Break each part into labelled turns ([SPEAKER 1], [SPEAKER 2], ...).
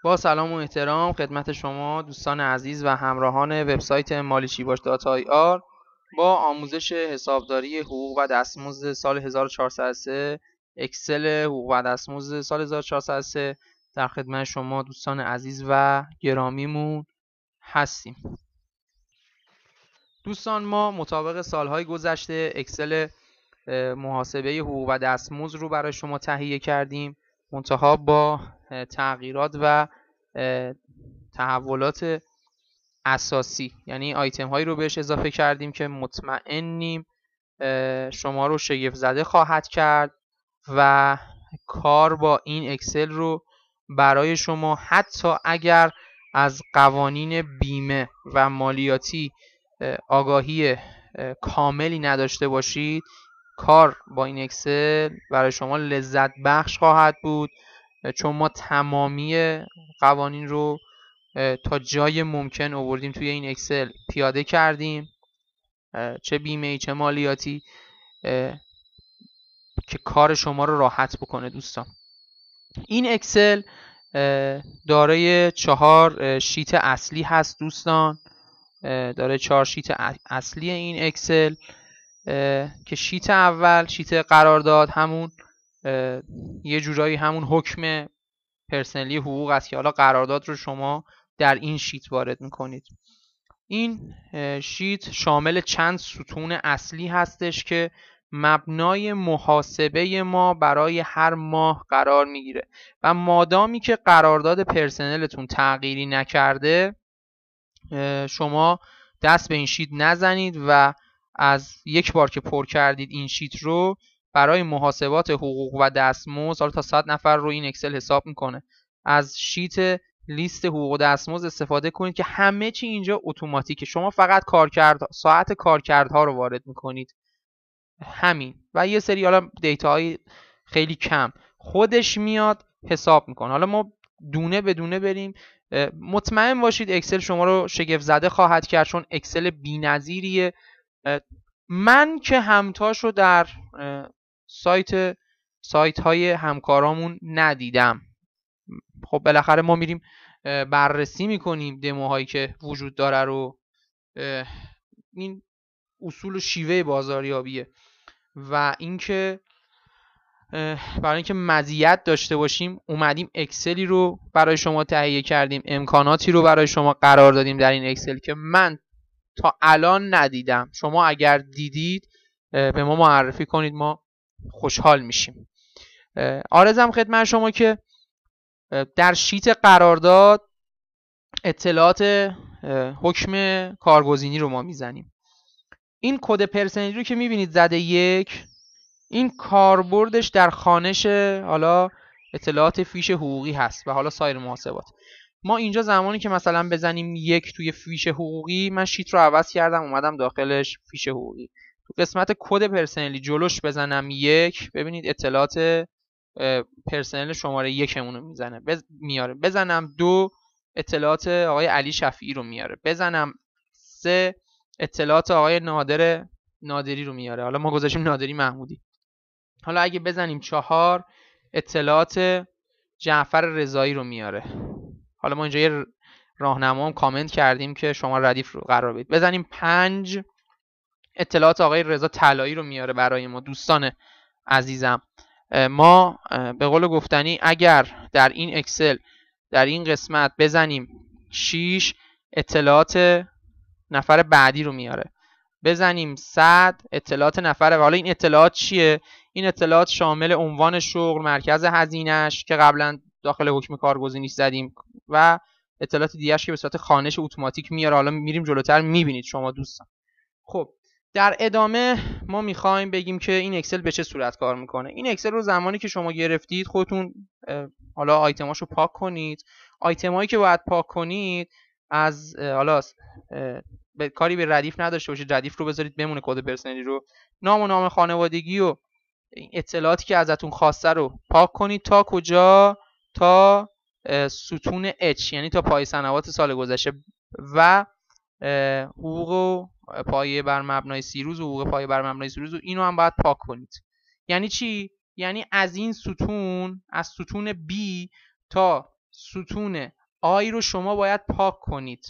[SPEAKER 1] با سلام و احترام خدمت شما دوستان عزیز و همراهان وبسایت مالیچیباش.ir با آموزش حسابداری حقوق و دستمزد سال 1403 اکسل حقوق و دستمزد سال 1403 در خدمت شما دوستان عزیز و گرامیمون هستیم. دوستان ما مطابق سالهای گذشته اکسل محاسبه حقوق و دستمزد رو برای شما تهیه کردیم، منتها با تغییرات و تحولات اساسی، یعنی آیتم هایی رو بهش اضافه کردیم که مطمئنیم شما رو شگفت زده خواهد کرد و کار با این اکسل رو برای شما حتی اگر از قوانین بیمه و مالیاتی آگاهی کاملی نداشته باشید، کار با این اکسل برای شما لذت بخش خواهد بود، چون ما تمامی قوانین رو تا جای ممکن آوردیم توی این اکسل پیاده کردیم، چه بیمه‌ای چه مالیاتی، که کار شما رو راحت بکنه. دوستان این اکسل دارای 4 شیت اصلی هست. دوستان داره 4 شیت اصلی این اکسل که شیت اول شیت قرارداد همون یه جورایی همون حکم پرسنلی حقوق است که حالا قرارداد رو شما در این شیت وارد میکنید. این شیت شامل چند ستون اصلی هستش که مبنای محاسبه ما برای هر ماه قرار میگیره و مادامی که قرارداد پرسنلتون تغییری نکرده شما دست به این شیت نزنید و از یک بار که پر کردید این شیت رو برای محاسبات حقوق و دستمزد، حالا تا 100 نفر رو این اکسل حساب میکنه، از شیت لیست حقوق و دستمزد استفاده کنید که همه چی اینجا اتوماتیکه. شما فقط ساعت کارکردها رو وارد میکنید، همین، و یه سری حالا دیتاهای خیلی کم خودش میاد حساب میکنه. حالا ما دونه به دونه بریم. مطمئن باشید اکسل شما رو شگفت زده خواهد کرد، چون اکسل بی‌نظیریه. من که همتاش رو در سایت های همکارامون ندیدم. خب بالاخره ما میریم بررسی میکنیم دموهایی که وجود داره رو، این اصول و شیوه بازاریابیه و اینکه برای اینکه مزیت داشته باشیم اومدیم اکسلی رو برای شما تهیه کردیم، امکاناتی رو برای شما قرار دادیم در این اکسل که من تا الان ندیدم. شما اگر دیدید به ما معرفی کنید، ما خوشحال میشیم. عرضم خدمت شما که در شیت قرارداد اطلاعات حکم کارگزینی رو ما میزنیم. این کد پرسنلی رو که میبینید زده 1، این کاربردش در خوانش حالا اطلاعات فیش حقوقی هست و حالا سایر محاسبات. ما اینجا زمانی که مثلا بزنیم 1 توی فیش حقوقی، من شیت رو عوض کردم اومدم داخلش فیش حقوقی، تو قسمت کد پرسنلی جلوش بزنم 1، ببینید اطلاعات پرسنل شماره 1 رو میاره. بزنم 2، اطلاعات آقای علی شفیعی رو میاره. بزنم 3، اطلاعات آقای نادری رو میاره. حالا ما گذاشتیم نادری محمودی. حالا اگه بزنیم 4، اطلاعات جعفر رضایی رو میاره. حالا ما اینجا یه راهنما هم کامنت کردیم که شما ردیف رو قرار بدید. بزنیم 5، اطلاعات آقای رضا طلایی رو میاره برای ما. دوستان عزیزم، ما به قول گفتنی اگر در این اکسل در این قسمت بزنیم 6، اطلاعات نفر بعدی رو میاره. بزنیم 100، اطلاعات نفر. حالا این اطلاعات چیه؟ این اطلاعات شامل عنوان شغل، مرکز هزینه‌اش که قبلا داخل حکم کارگزینی زدیم و اطلاعات دیگه‌اش که به صورت خوانش اتوماتیک میاره. حالا میریم جلوتر میبینید شما دوستان. خب در ادامه ما میخوایم بگیم که این اکسل به چه صورت کار میکنه. این اکسل رو زمانی که شما گرفتید خودتون حالا آیتماشو پاک کنید. آیتمایی که باید پاک کنید از حالا کاری به ردیف نداشته باشید، ردیف رو بذارید بمونه، کد پرسنلی رو، نام و نام خانوادگی و اطلاعاتی که ازتون خواسته رو پاک کنید. تا کجا؟ تا ستون H، یعنی تا پای سنوات سال گذشته و حقوق و پایه بر مبنای 30 روز و حقوق پایه بر مبنای 30 روز، و اینو هم باید پاک کنید. یعنی چی؟ یعنی از این ستون، از ستون B تا ستون آی رو شما باید پاک کنید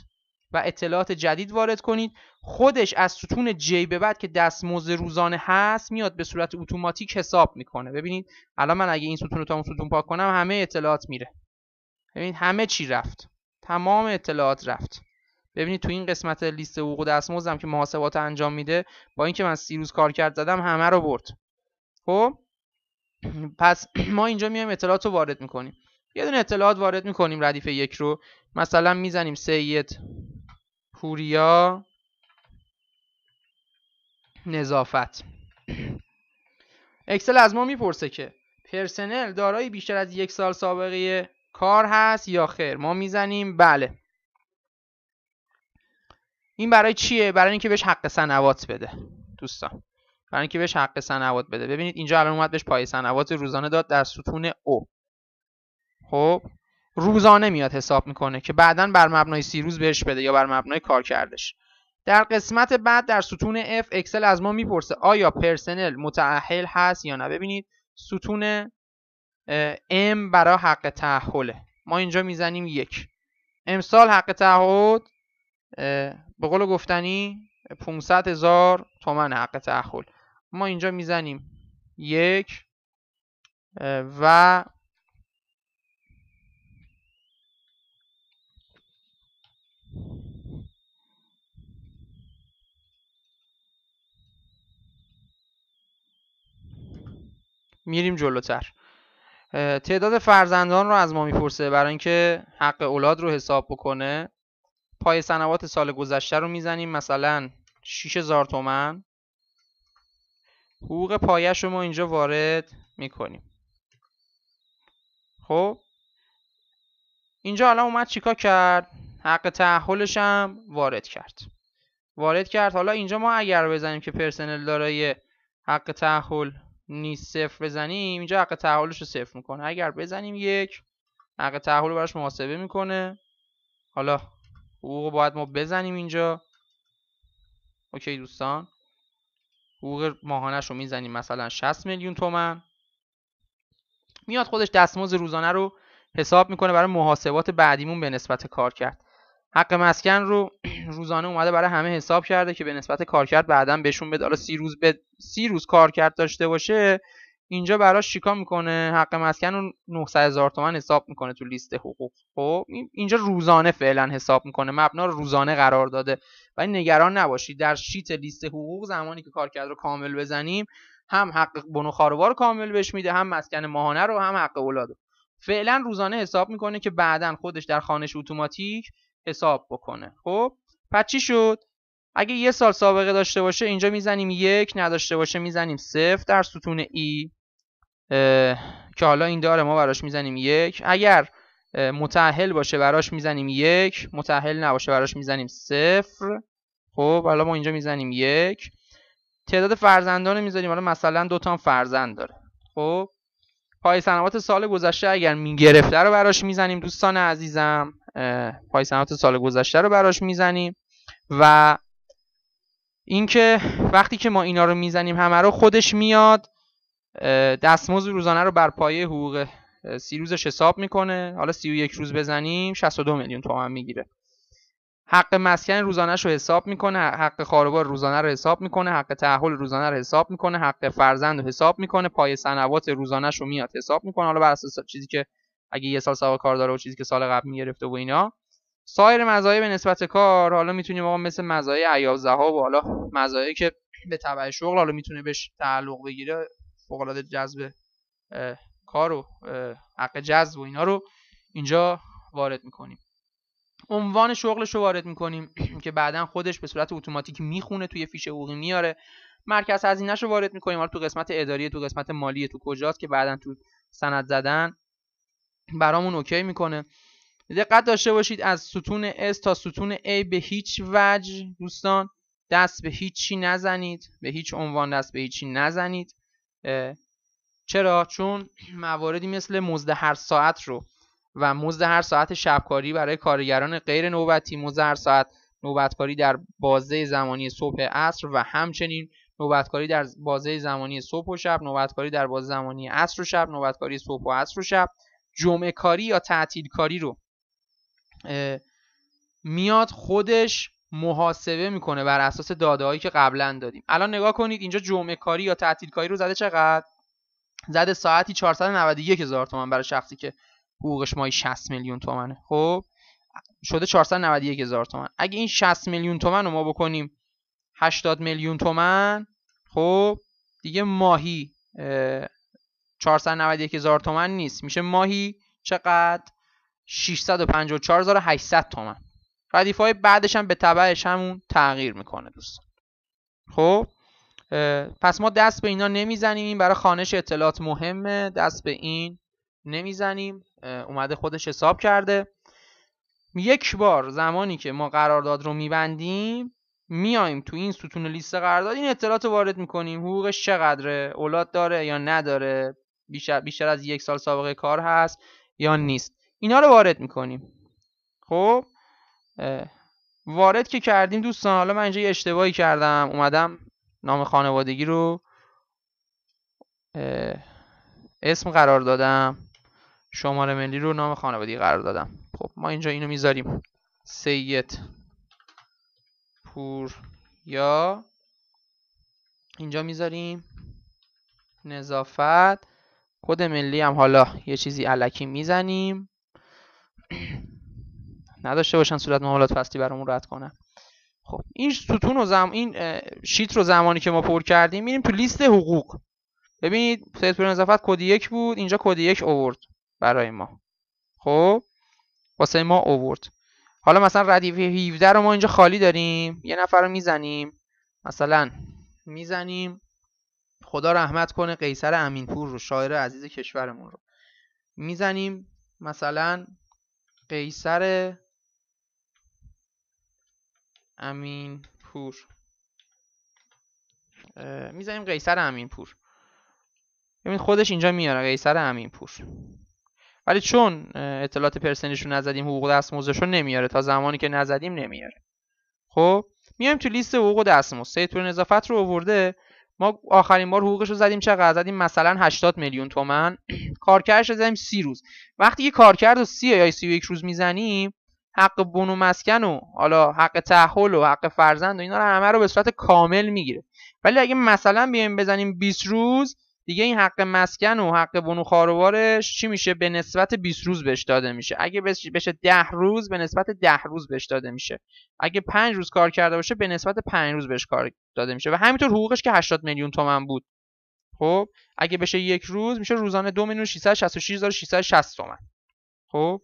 [SPEAKER 1] و اطلاعات جدید وارد کنید. خودش از ستون جی به بعد که دستمزد روزانه هست میاد به صورت اتوماتیک حساب میکنه. ببینید الان من اگه این ستون رو تا اون ستون پاک کنم همه اطلاعات میره. ببینید همه چی رفت، تمام اطلاعات رفت. ببینید تو این قسمت لیست حقوق و دستمزدم که محاسبات انجام میده، با اینکه من 30 روز کار کرد زدم همه رو برد. خب پس ما اینجا میایم اطلاعات رو وارد میکنیم. یه دونه اطلاعات وارد میکنیم ردیف 1 رو، مثلا میزنیم سید پوریا نظافت. اکسل از ما میپرسه که پرسنل دارای بیشتر از 1 سال سابقه کار هست یا خیر. ما میزنیم بله. این برای چیه؟ برای اینکه بهش حق صنوات بده دوستان، برای اینکه بهش حق صنوات بده. ببینید اینجا الان اومد بهش پای صنوات روزانه داد در ستون او. خب روزانه میاد حساب میکنه که بعداً بر مبنای 30 روز بهش بده یا بر مبنای کار کردش. در قسمت بعد در ستون F اکسل از ما میپرسه آیا پرسنل متأهل هست یا نه. ببینید ستون M برای حق تأهله. ما اینجا میزنیم 1. امسال حق تعهد به قول گفتنی 500,000 تومان حق تأهل. ما اینجا میزنیم 1 و میریم جلوتر. تعداد فرزندان رو از ما میپرسه برای اینکه حق اولاد رو حساب بکنه. پای صنوات سال گذشته رو میزنیم مثلا 6000 تومان. حقوق پایش رو ما اینجا وارد میکنیم. خب اینجا الان اومد چیکار کرد؟ حق تأهلش هم وارد کرد. حالا اینجا ما اگر بزنیم که پرسنل دارای حق تأهل نیست 0 بزنیم، اینجا حق تأهلش رو 0 میکنه. اگر بزنیم 1 حق تأهل رو براش محاسبه میکنه. حالا حقوق باید ما بزنیم اینجا. اوکی دوستان، حقوق ماهانش رو میزنیم مثلا 60 میلیون تومان. میاد خودش دستمزد روزانه رو حساب میکنه برای محاسبات بعدیمون به نسبت کار کرد. حق مسکن رو روزانه اومده برای همه حساب کرده که به نسبت کار کرد بعداً بهشون بده. حالا 30 روز کار کرد داشته باشه، اینجا براش چیکار میکنه؟ حق مسکن رو 900,000 تومان حساب میکنه تو لیست حقوق. خب اینجا روزانه فعلا حساب میکنه، مبنا رو روزانه قرار داده. ولی نگران نباشید، در شیت لیست حقوق زمانی که کار کرد رو کامل بزنیم هم حق بنو خانوار رو کامل بهش میده، هم مسکن ماهانه رو، هم حق اولاد رو. فعلا روزانه حساب میکنه که بعداً خودش در خانش اتوماتیک حساب بکنه. خب پس چی شد؟ اگه 1 سال سابقه داشته باشه اینجا میزنیم 1، نداشته باشه میزنیم 0 در ستون ای که حالا این داره ما براش میزنیم 1. اگر متأهل باشه براش میزنیم 1، متأهل نباشه براش میزنیم 0. خب حالا ما اینجا میزنیم 1. تعداد فرزندان میذاریم، حالا مثلا 2 تا فرزند داره. خب پای صنوات سال گذشته اگر میگرفته رو براش میزنیم دوستان عزیزم، پای صنوات سال گذشته رو براش میزنیم. و اینکه وقتی که ما اینا رو میزنیم همه رو، خودش میاد دستمزد روزانه رو بر پایه حقوق 30 روزش حساب میکنه. حالا 31 روز بزنیم 62 میلیون تومان میگیره. حق مسکن روزانه‌ش رو حساب میکنه، حق خانوار روزانه رو حساب میکنه، حق تأهل روزانه رو حساب میکنه، حق فرزند رو حساب میکنه، پای صنوات روزانه‌ش رو میاد حساب میکنه. حالا بر اساس چیزی که اگه 1 سال سابقه کار داره و چیزی که سال قبل میگرفته و اینا. سایر مزایا به نسبت کار، حالا میتونیم آقا مثل مزایای عیاذ ذهاب و حالا مزایایی که به تبع شغل حالا میتونه بهش تعلق بگیره، فوق العاده جذب کار و حق جذب و اینا رو اینجا وارد میکنیم. عنوان شغلش رو وارد میکنیم که بعداً خودش به صورت اتوماتیک میخونه توی فیش حقوقی میاره. مرکز هزینه‌اش رو وارد میکنیم، حالا تو قسمت اداری، تو قسمت مالی، تو کجاست که بعداً تو سند زدن برامون اوکی میکنه. دقت داشته باشید از ستون S تا ستون A به هیچ وجه دوستان دست به هیچی نزنید، به هیچ عنوان دست به هیچی نزنید. چرا؟ چون مواردی مثل مزد هر ساعت رو و مزد هر ساعت شبکاری برای کارگران غیر نوبتی، مزد هر ساعت نوبتکاری در بازه زمانی صبح عصر و همچنین نوبتکاری در بازه زمانی صبح و شب، نوبتکاری در بازه زمانی عصر و شب، نوبتکاری صبح و عصر و شب، جمعه کاری یا تعطیل کاری رو میاد خودش محاسبه میکنه بر اساس داده‌هایی که قبلا دادیم. الان نگاه کنید اینجا جمعه کاری یا تعطیل کاری رو زده چقدر؟ زده ساعتی 491,000 تومان برای شخصی که حقوقش ماهی 60 میلیون تومنه. خب شده 491,000 تومان. اگه این 60 میلیون تومان رو ما بکنیم 80 میلیون تومان، خب دیگه ماهی 491,000 تومان نیست، میشه ماهی چقدر؟ 654,800 تومان. ردیف‌های بعدش هم به تبعش همون تغییر میکنه دوستان. خب پس ما دست به اینا نمیزنیم، این برای خوانش اطلاعات مهمه، دست به این نمیزنیم. اومده خودش حساب کرده. یک بار زمانی که ما قرارداد رو میبندیم میایم تو این ستون لیست قرارداد این اطلاعات رو وارد میکنیم. حقوقش چقدره، اولاد داره یا نداره، بیشتر از 1 سال سابقه کار هست یا نیست، اینا رو وارد میکنیم. خب وارد که کردیم دوستان، حالا من اینجا یه اشتباهی کردم، اومدم نام خانوادگی رو اسم قرار دادم، شماره ملی رو نام خانوادگی قرار دادم. خب ما اینجا اینو میذاریم سید پور، یا اینجا میذاریم نظافت. کد ملی هم حالا یه چیزی الکی میزنیم، نداشته باشن صورت معاملات فصلی برامون رد کنن. خب این ستون و این شیت رو زمانی که ما پر کردیم میریم تو لیست حقوق. ببینید سید پور نظافت کد 1 بود، اینجا کد 1 آورد برای ما. خب واسه ما آورد. حالا مثلا ردیف 17 رو ما اینجا خالی داریم، یه نفر رو میزنیم، مثلا میزنیم خدا رحمت کنه قیصر امینپور رو، شاعر عزیز کشورمون رو میزنیم، مثلا قیصر امینپور میزنیم، قیصر امینپور. ببین خودش اینجا میاره قیصر امینپور، ولی چون اطلاعات پرسنلیش رو نزدیم حقوق دستمزدش رو نمیاره، تا زمانی که نزدیم نمیاره. خب میایم تو لیست حقوق دستمزد، سید پور نظافت رو آورده، ما آخرین بار حقوقش رو زدیم چقدر؟ زدیم مثلا 80 میلیون تومان. کارکردش رو زدیم 30 روز. وقتی که کارکرد رو 30 یا 31 روز میزنیم، حق بون و مسکن و حالا حق تحول و حق فرزند و اینا رو همه رو به صورت کامل میگیره. ولی اگه مثلا بیایم بزنیم 20 روز، دیگه این حق مسکن و حق بون و خاروارش چی میشه؟ به نسبت 20 روز بهش داده میشه. اگه بشه 10 روز به نسبت 10 روز بهش داده میشه. اگه 5 روز کار کرده باشه به نسبت 5 روز بهش کار داده میشه. و همینطور حقوقش که 80 میلیون تومان بود، خب اگه بشه 1 روز میشه روزانه 2,666,660 تومان. خب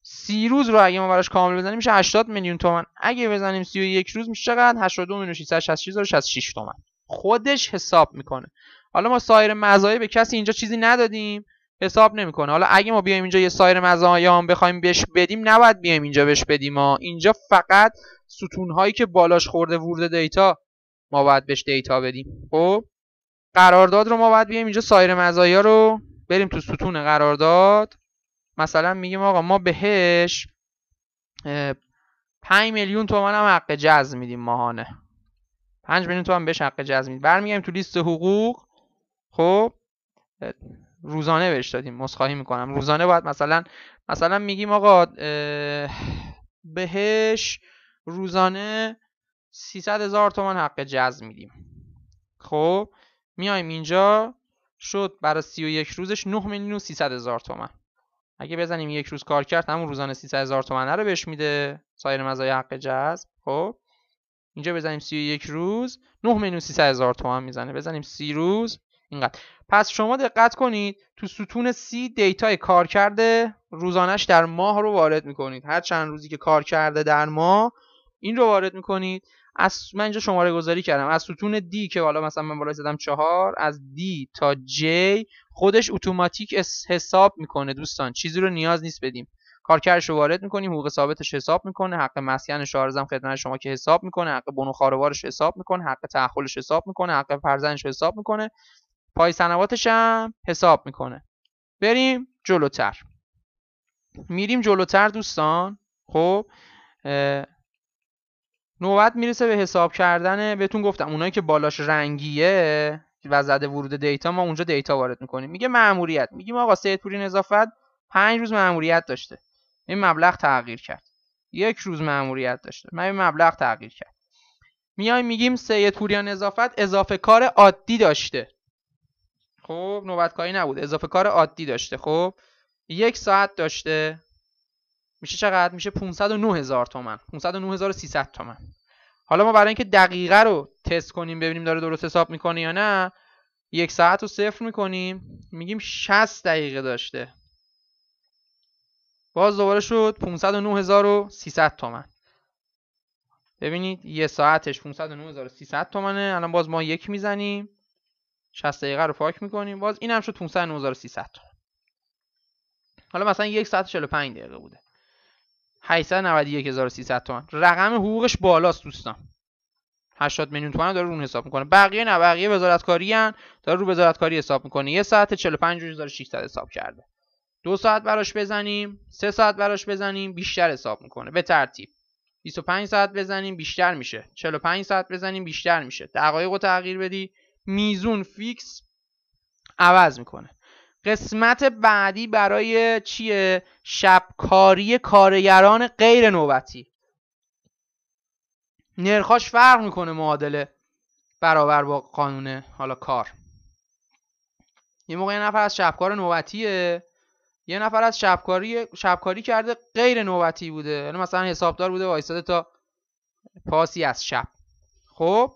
[SPEAKER 1] 30 روز رو اگه ما براش کامل بزنیم میشه 80 میلیون تومان. اگه بزنیم 31 روز میشه چقدر؟ 82,666,606 تومان. خودش حساب میکنه. حالا ما سایر مزایا به کسی اینجا چیزی ندادیم، حساب نمیکنه. حالا اگه ما بیایم اینجا یه سایر مزایا هم بخوایم بهش بدیم، نباید بیایم اینجا بهش بدیم. اینجا فقط ستون هایی که بالاش خورده ورود دیتا ما باید بهش دیتا بدیم. خب قرارداد رو ما باید بیایم اینجا سایر مزایا رو بریم تو ستون قرارداد، مثلا میگیم آقا ما بهش 5 میلیون تومان هم حق جزم میدیم ماهانه، 5 میلیون تومان بهش حق جزم میدیم. برمیگردیم تو لیست حقوق، خب روزانه بهش دادیم، عذرخواهی میکنم، روزانه باید مثلا میگیم آقا بهش روزانه 300,000 تومان حق جزم میدیم. خب میایم اینجا شد برای 31 روزش 9,300,000 تومان. اگه بزنیم 1 روز کار کرد همون روزانه 300,000 تومان رو بهش میده، سایر مزایا حق جزم. خب اینجا بزنیم 31 روز 9,300,000 تومان میزنه، بزنیم 30 روز اینقدر. پس شما دقت کنید تو ستون سی دیتای کار کرده روزانش در ماه رو وارد میکنید، هر چند روزی که کار کرده در ماه این رو وارد میکنید. من اینجا شماره گذاری کردم از ستون دی که حالا مثلا من بالای زدم 4، از دی تا جی خودش اتوماتیک حساب میکنه دوستان، چیزی رو نیاز نیست بدیم. کارکردش رو وارد میکنیم، حقوق ثابتش حساب میکنه، حق مسکنش عرضم خدمت شما که حساب میکنه، حق بون و خاروارش حساب میکنه، حق تأخلش حساب میکنه، حق فرزندش حساب میکنه، پای سنواتش هم حساب میکنه. بریم جلوتر، میریم جلوتر دوستان. خب نوبت میرسه به حساب کردن، بهتون گفتم اونایی که بالاش رنگیه و زده ورود دیتا ما اونجا دیتا وارد میکنیم. میگه مأموریت، میگیم آقا سید پوری نظافت 5 روز مأموریت داشته، این مبلغ تغییر کرد. 1 روز مأموریت داشته، این مبلغ تغییر کرد. میایم میگیم سید پوریان اضافه کار عادی داشته. خب نوبتکاری نبود، اضافه کار عادی داشته. خب 1 ساعت داشته، میشه چقدر؟ میشه 509,000 تومان، 509,300 تومان. حالا ما برای اینکه دقیقه رو تست کنیم ببینیم داره درست حساب میکنه یا نه، 1 ساعت رو 0 میکنیم، میگیم 60 دقیقه داشته، باز دوباره شد 509,300 تومان. ببینید 1 ساعتش 509,300 تومانه. الان باز ما 1 میزنیم، 60 دقیقه رو پاک میکنیم، باز اینم شد 509,300 تومان. حالا مثلا 1 ساعت 45 دقیقه بوده، 891,300 تومان. رقم حقوقش بالاست دوستان، 80 میلیون تومان داره رو حساب میکنه. بقیه نه، بقیه وزارتکاری ان، داره رو وزارتکاری حساب میکنه. 1 ساعت 45,600 حساب کرده. 2 ساعت براش بزنیم، 3 ساعت براش بزنیم، بیشتر حساب میکنه به ترتیب. 25 ساعت بزنیم بیشتر میشه، 45 ساعت بزنیم بیشتر میشه. دقایق رو تغییر بدی، میزون فیکس عوض میکنه. قسمت بعدی برای چیه؟ شبکاری کارگران غیر نوبتی. نرخاش فرق میکنه معادله برابر با قانون حالا کار. یه موقع یه نفر از شبکار نوبتیه، یه نفر از شبکاری کرده غیر نوبتی بوده، یعنی مثلا حسابدار بوده وایساده تا پاسی از شب. خب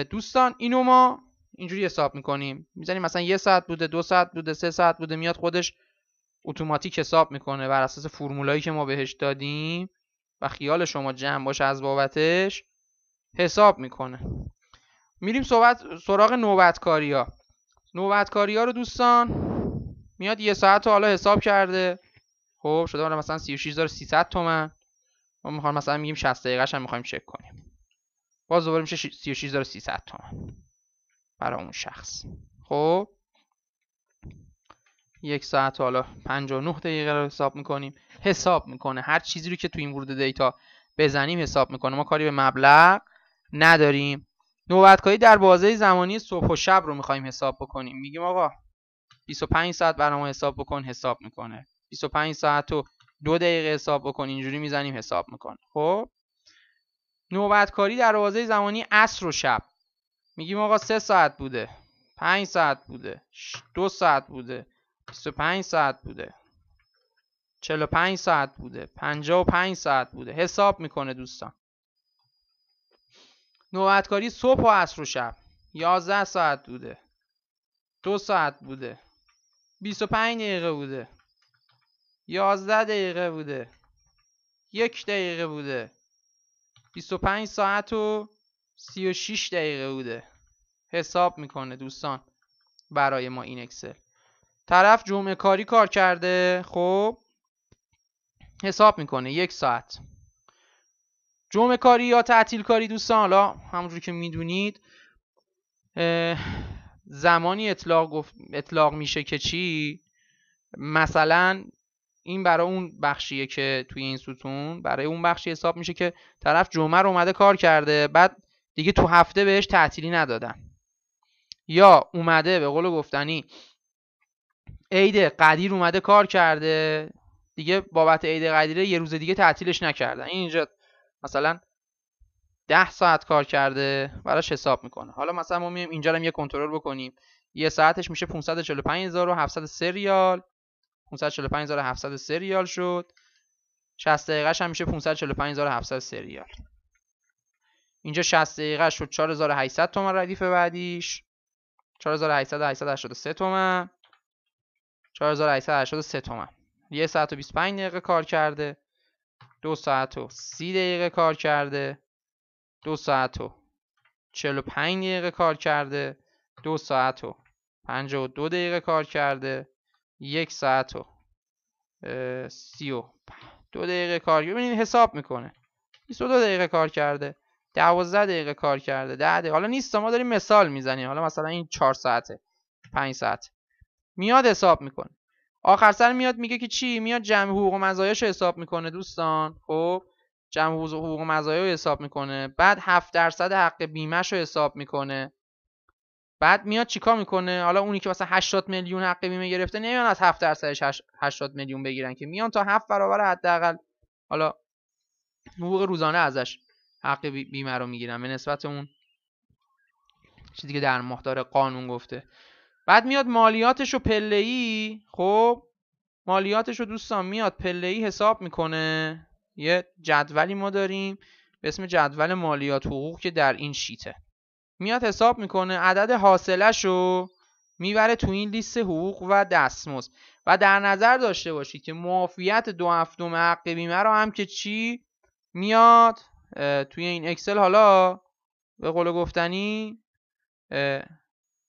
[SPEAKER 1] دوستان اینو ما اینجوری حساب میکنیم، میزنیم مثلا 1 ساعت بوده، 2 ساعت بوده، 3 ساعت بوده، میاد خودش اتوماتیک حساب میکنه بر اساس فرمولایی که ما بهش دادیم و خیال شما جمع باشه از بابتش حساب میکنه. میریم سراغ نوبتکاری‌ها. نوبتکاری‌ها رو دوستان میاد 1 ساعت رو حالا حساب کرده، خب شده حالا مثلا 36,300 تومان. ما میخوام مثلا میگیم 60 دقیقه‌ش هم میخوایم چک کنیم، باز دوباره میشه 36,300 تومان برای اون شخص. خب 1 ساعت حالا 59 دقیقه رو حساب میکنیم، حساب میکنه هر چیزی رو که تو این ورود دیتا بزنیم حساب میکنه. ما کاری به مبلغ نداریم. نوبتکاری در بازه زمانی صبح و شب رو میخوایم حساب بکنیم، میگیم آقا 25 ساعت برای ما حساب بکن، حساب میکنه. 25 ساعت و 2 دقیقه حساب بکن، اینجوری میزنیم حساب میکنه. خب نوبتکاری در بازه زمانی عصر و شب، میگیم آقا 3 ساعت بوده، 5 ساعت بوده، 2 ساعت بوده، 25 ساعت بوده، 45 ساعت بوده، 55 ساعت بوده، حساب میکنه دوستان. نوبتکاری صبح و عصر و شب 11 ساعت بوده، 2 ساعت بوده، 25 دقیقه بوده، 11 دقیقه بوده، 1 دقیقه بوده، 25 ساعت و 36 دقیقه بوده. حساب میکنه دوستان برای ما این اکسل. طرف جمعه کاری کار کرده، خب حساب میکنه 1 ساعت. جمعه کاری یا تعطیل کاری دوستان، حالا همونجوری که میدونید زمانی اطلاق میشه که چی، مثلا این برای اون بخشیه که توی این ستون برای اون بخشی حساب میشه که طرف جمعه رو اومده کار کرده، بعد دیگه تو هفته بهش تعطیلی ندادن، یا اومده به قول گفتنی عید قدیر اومده کار کرده، دیگه بابت عید قدیره یه روز دیگه تعطیلش نکردن، اینجا مثلا 10 ساعت کار کرده براش حساب میکنه. حالا مثلا ما میایم اینجا رو یه کنترل بکنیم، 1 ساعتش میشه 545,703 ریال، 545,703 ریال شد. 60 دقیقه‌ش هم میشه 545,703 ریال. اینجا 60 دقیقه شد 4,800 تومان ردیف بعدیش، 4,883 تومان، 4,883 تومان. 1 ساعت و 25 دقیقه کار کرده، 2 ساعت و 30 دقیقه کار کرده، 2 ساعت و 45 دقیقه کار کرده، 2 ساعت و 52 دقیقه کار کرده، 1 ساعت و 32 دقیقه کار کرده. ببینید حساب میکنه 22 دقیقه کار کرده، 12 دقیقه کار کرده، 10 دقیقه. حالا نیست، ما داریم مثال میزنیم، حالا مثلا این 4 ساعته، 5 ساعت، میاد حساب میکنه. آخر سر میاد میگه که چی، میاد جمع حقوق و مزایاش حساب میکنه دوستان. خب جمع حقوق و مزایا رو حساب میکنه، بعد 7% حق بیمه‌ش رو حساب میکنه، بعد میاد چیکار میکنه؟ حالا اونی که مثلا 80 میلیون حق بیمه گرفته نمیان از 7% 80 میلیون بگیرن که میان تا 7 برابر حداقل حالا حقوق روزانه ازش حق بیمه رو میگیرن به نسبت اون چیزی که در ماه داره قانون گفته. بعد میاد مالیاتشو پله‌ای، خب مالیاتشو دوستان میاد پله‌ای حساب میکنه. یه جدولی ما داریم به اسم جدول مالیات حقوق که در این شیته. میاد حساب میکنه عدد حاصلشو میبره تو این لیست حقوق و دستمزد و در نظر داشته باشید که معافیت 2/7 حق بیمه رو هم که چی میاد توی این اکسل حالا به قول گفتنی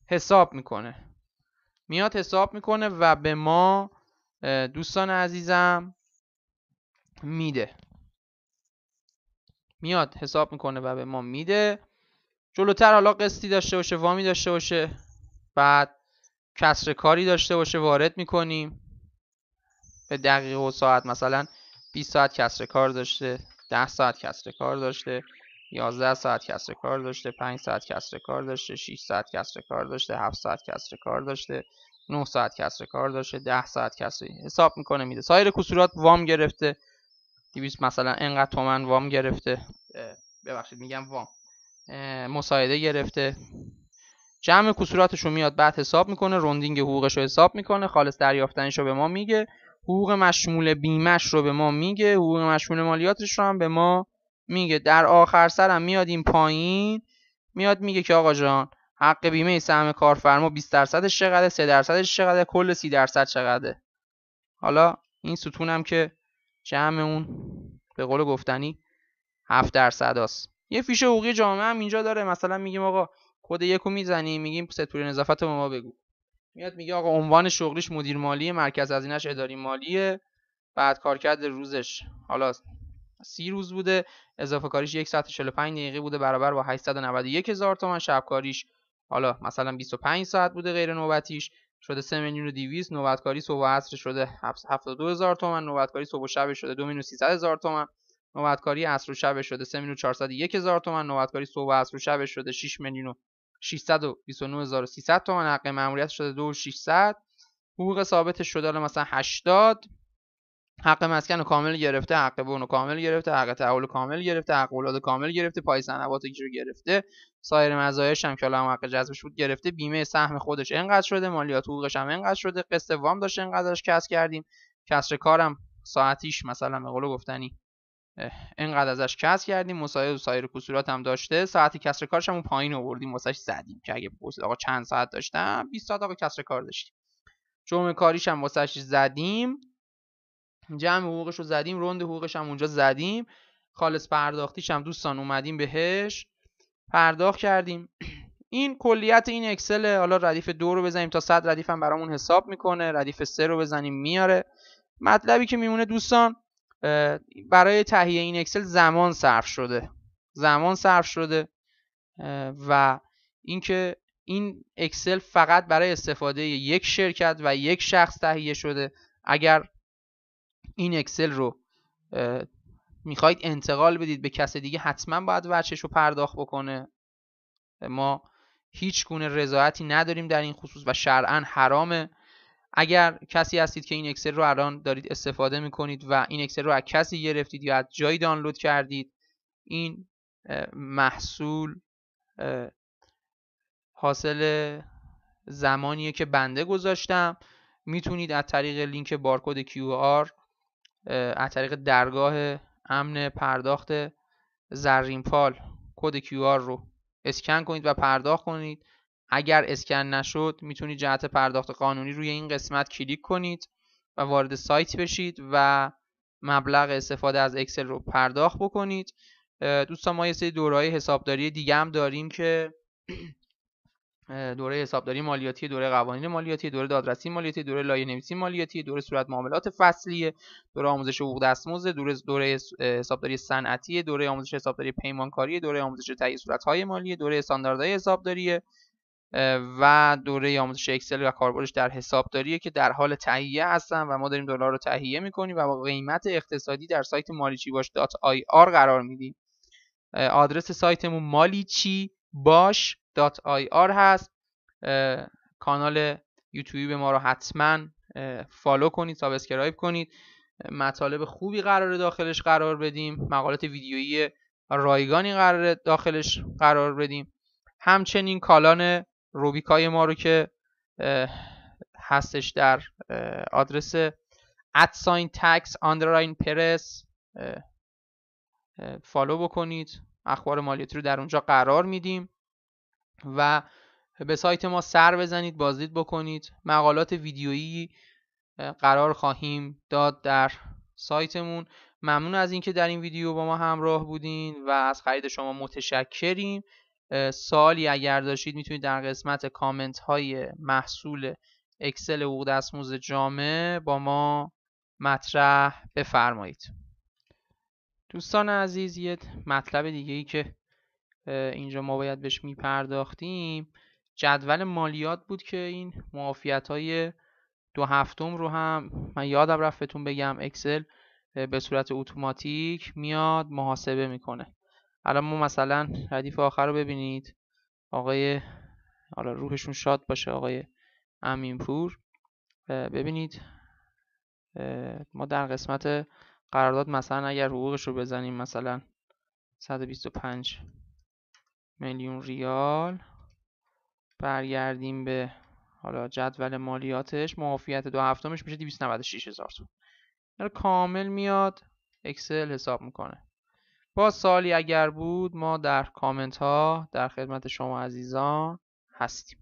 [SPEAKER 1] حساب میکنه. میاد حساب میکنه و به ما دوستان عزیزم میده. میاد حساب میکنه و به ما میده. جلوتر حالا قسطی داشته باشه، وامی داشته باشه، بعد کسر کاری داشته باشه وارد میکنیم به دقیقه و ساعت. مثلا 20 ساعت کسر کار داشته، 10 ساعت کسر کار داشته، 11 ساعت کسر کار داشته، 5 ساعت کسر کار داشته، 6 ساعت کسر کار داشته، 7 ساعت کسر کار داشته، 9 ساعت کسر کار داشته، 10 ساعت کسر حساب میکنه میده. سایر کسورات وام گرفته 200 مثلا انقدر تومن وام گرفته، ببخشید میگم وام، مساعده گرفته، جمع کسوراتش رو میاد بعد حساب میکنه، روندینگ حقوقش رو حساب میکنه، خالص دریافتنش رو به ما میگه، حقوق مشمول بیمش رو به ما میگه، حقوق مشمول مالیاتش رو هم به ما میگه. در آخر سرم میاد این پایین میاد میگه که آقا جان حق بیمه سهم کارفرما 20% چقدره، 3% چقدره، کل 30% چقدره. حالا این ستونم که جمع اون به قول گفتنی 7% است. یه فیش حقوقی جامعه هم اینجا داره. مثلا میگیم آقا کد 1 رو میزنیم، میگیم ستوری نظافت رو ما بگو، میاد میگه آقا عنوان شغلیش مدیر مالی، مرکز هزینه‌اش اداری مالیه، بعد کارکرد روزش حالا 30 روز بوده، اضافه کاریش 1 ساعت 45 دقیقه بوده برابر با 891,000 تومان، شب کاریش حالا مثلا 25 ساعت بوده غیر نوبتیش شده 3,200,000، نوبت کاری صبح و عصر شده 72,000 تومان، نوبت کاری صبح و شب شده 2,300,000 تومان، نوبت کاری عصر و شب شده 3,401,000 تومان، نوبت کاری صبح و عصر و شب شده 6,629,300 تومان، حق مأموریت شده 2,600، حقوق ثابتش شده مثلا 80، حق مسکن کامل گرفته، حق بون کامل گرفته، حق تحول کامل گرفته، حق اولاد کامل گرفته، پای صنوات رو گرفته، سایر مزایاش هم که الان حق جذبش بود گرفته، بیمه سهم خودش اینقدر شده، مالیات حقوقش هم اینقدر شده، قسط وام داشته اینقدرش کسب کردیم، کسر کارم ساعتیش مثلا به قول گفتنی اینقدر ازش کسب کردیم، مساعد و سایر کسورات هم داشته، ساعتی کسر کارش هم اون پایین آوردیم واسش زدیم که اگه پرسید آقا چند ساعت داشتم 20 ساعت آقا کسر کار داشتیم، جمعه کاریش هم واسش زدیم، جمع حقوقش رو زدیم، روند حقوقش هم اونجا زدیم، خالص پرداختیش هم دوستان اومدیم بهش پرداخت کردیم. این کلیت این اکسل. حالا ردیف 2 رو بزنیم تا 100 ردیف هم برامون حساب میکنه، ردیف 3 رو بزنیم میاره. مطلبی که میمونه دوستان برای تهیه این اکسل زمان صرف شده و اینکه این اکسل فقط برای استفاده یک شرکت و یک شخص تهیه شده. اگر این اکسل رو میخواید انتقال بدید به کس دیگه حتما باید وجهش رو پرداخت بکنه. ما هیچ گونه رضایتی نداریم در این خصوص و شرعاً حرامه. اگر کسی هستید که این اکسل رو الان دارید استفاده میکنید و این اکسل رو از کسی گرفتید یا از جایی دانلود کردید، این محصول حاصل زمانیه که بنده گذاشتم. میتونید از طریق لینک بارکد QR از طریق درگاه امن پرداخت زرینپال کد QR رو اسکن کنید و پرداخت کنید. اگر اسکن نشد میتونید جهت پرداخت قانونی روی این قسمت کلیک کنید و وارد سایت بشید و مبلغ استفاده از اکسل رو پرداخت بکنید. دوستان ما یه سری دوره‌های حسابداری دیگه هم داریم که دوره حسابداری مالیاتی، دوره قوانین مالیاتی، دوره دادرسی مالیاتی، دوره لایحه‌نویسی مالیاتی، دوره صورت معاملات فصلیه، دوره آموزش حقوق دستمزد، دوره حسابداری صنعتی، دوره آموزش حسابداری پیمانکاری، دوره آموزش تهیه صورت‌های مالی، دوره استانداردهای حسابداری و دوره آموزش اکسل و کاربردش در حسابداری که در حال تهیه هستن و ما داریم دلار رو تهیه می‌کنیم و با قیمت اقتصادی در سایت malichibash.ir قرار میدیم. آدرس سایتمون malichibash.ir هست. کانال یوتیوب ما رو حتما فالو کنید، سابسکرایب کنید. مطالب خوبی قراره داخلش قرار بدیم، مقالات ویدیویی رایگانی قراره داخلش قرار بدیم. همچنین کالان روبیکای ما رو که هستش در آدرس @tax_press فالو بکنید. اخبار مالیاتی رو در اونجا قرار میدیم و به سایت ما سر بزنید، بازدید بکنید. مقالات ویدیویی قرار خواهیم داد در سایتمون. ممنون از اینکه در این ویدیو با ما همراه بودین و از خرید شما متشکریم. سوالی اگر داشتید میتونید در قسمت کامنت های محصول اکسل حقوق دستمزد جامع با ما مطرح بفرمایید. دوستان عزیز، یه مطلب دیگه ای که اینجا ما باید بهش میپرداختیم جدول مالیات بود که این معافیت های 2 هفتم رو هم من یادم رفت بهتون بگم اکسل به صورت اتوماتیک میاد محاسبه میکنه. الان ما مثلا ردیف آخر رو ببینید، آقای حالا روحشون شاد باشه آقای امینپور، ببینید ما در قسمت قرارداد مثلا اگر حقوقش رو بزنیم مثلا 125 میلیون ریال، برگردیم به حالا جدول مالیاتش، معافیت 2 هفتمش میشه 296,000 تومان. کامل میاد اکسل حساب میکنه. با سوالی اگر بود ما در کامنت ها در خدمت شما عزیزان هستیم.